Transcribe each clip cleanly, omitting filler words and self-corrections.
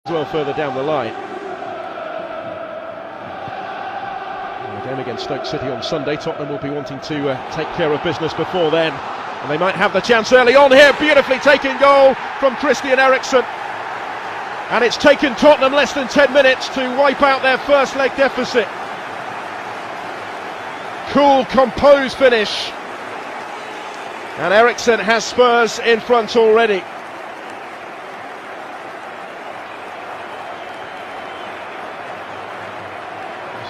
well further down the line. Again against Stoke City on Sunday, Tottenham will be wanting to take care of business before then, and they might have the chance early on here. Beautifully taken goal from Christian Eriksen, and it's taken Tottenham less than 10 minutes to wipe out their first leg deficit. Cool, composed finish, and Eriksen has Spurs in front already.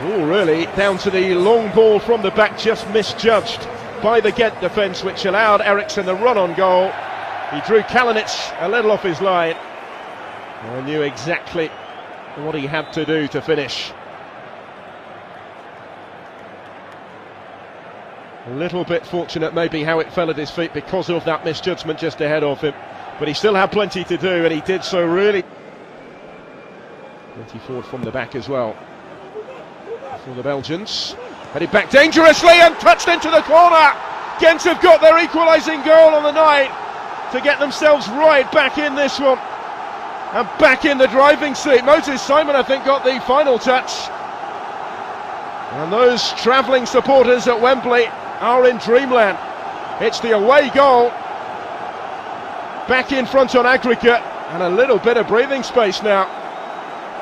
All really down to the long ball from the back, just misjudged by the Gent defence, which allowed Eriksen the run on goal. He drew Kalinic a little off his line and knew exactly what he had to do to finish. A little bit fortunate maybe how it fell at his feet because of that misjudgment just ahead of him, but he still had plenty to do, and he did so really. Plenty forward from the back as well for the Belgians. Headed back dangerously and touched into the corner. Gent have got their equalising goal on the night to get themselves right back in this one and back in the driving seat. Moses Simon, I think, got the final touch, and those travelling supporters at Wembley are in dreamland. It's the away goal, back in front on aggregate, and a little bit of breathing space now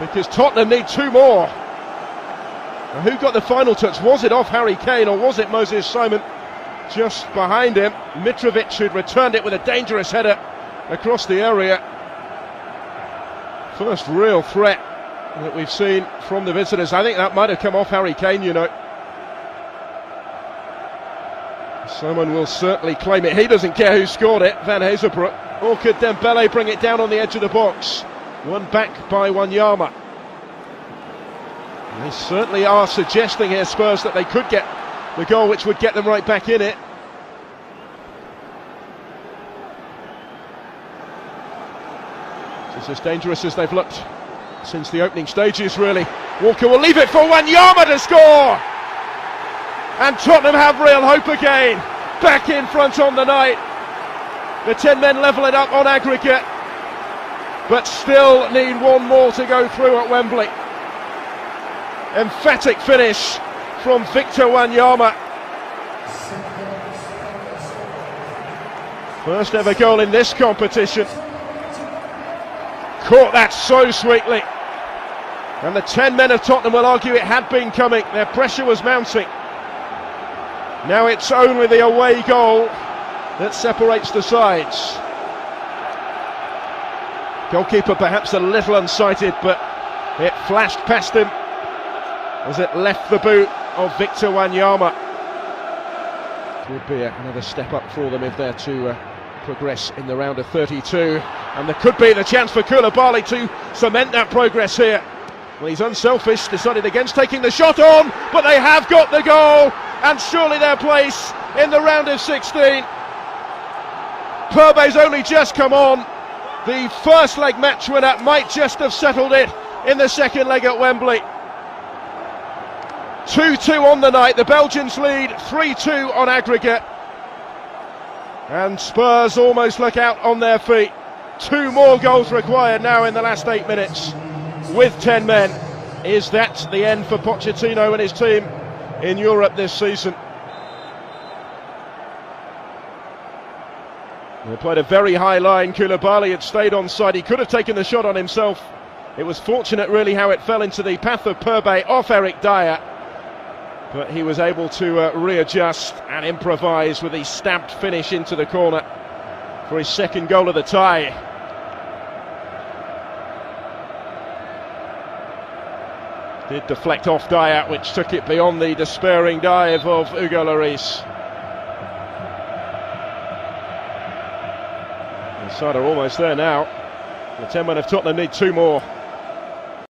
because Tottenham need two more. Now, who got the final touch? Was it off Harry Kane or was it Moses Simon just behind him? Mitrovic, who'd returned it with a dangerous header across the area. First real threat that we've seen from the visitors. I think that might have come off Harry Kane, you know. Someone will certainly claim it. He doesn't care who scored it, Van Hazerbroek. Or could Dembele bring it down on the edge of the box? Won back by Wanyama. They certainly are suggesting here, Spurs, that they could get the goal which would get them right back in it. It's as dangerous as they've looked since the opening stages, really. Walker will leave it for Wanyama to score! And Tottenham have real hope again. Back in front on the night. The 10 men level it up on aggregate, but still need one more to go through at Wembley. Emphatic finish from Victor Wanyama. First ever goal in this competition. Caught that so sweetly. And the 10 men of Tottenham will argue it had been coming. Their pressure was mounting. Now it's only the away goal that separates the sides. Goalkeeper perhaps a little unsighted, but it flashed past him as it left the boot of Victor Wanyama. It would be another step up for them if they're to progress in the round of 32, and there could be the chance for Koulibaly to cement that progress here. Well, he's unselfish, decided against taking the shot on, but they have got the goal, and surely their place in the round of 16. Perbe's only just come on. The first leg match winner might just have settled it in the second leg at Wembley. 2-2 on the night, the Belgians lead 3-2 on aggregate, and Spurs almost look out on their feet. Two more goals required now in the last 8 minutes with 10 men. Is that the end for Pochettino and his team in Europe this season? They played a very high line. Koulibaly had stayed on side. He could have taken the shot on himself. It was fortunate really how it fell into the path of Perbe off Eric Dyer, but he was able to readjust and improvise with a stabbed finish into the corner for his second goal of the tie. Did deflect off Dyer, which took it beyond the despairing dive of Hugo Lloris. The side are almost there now. The 10 men of Tottenham need two more.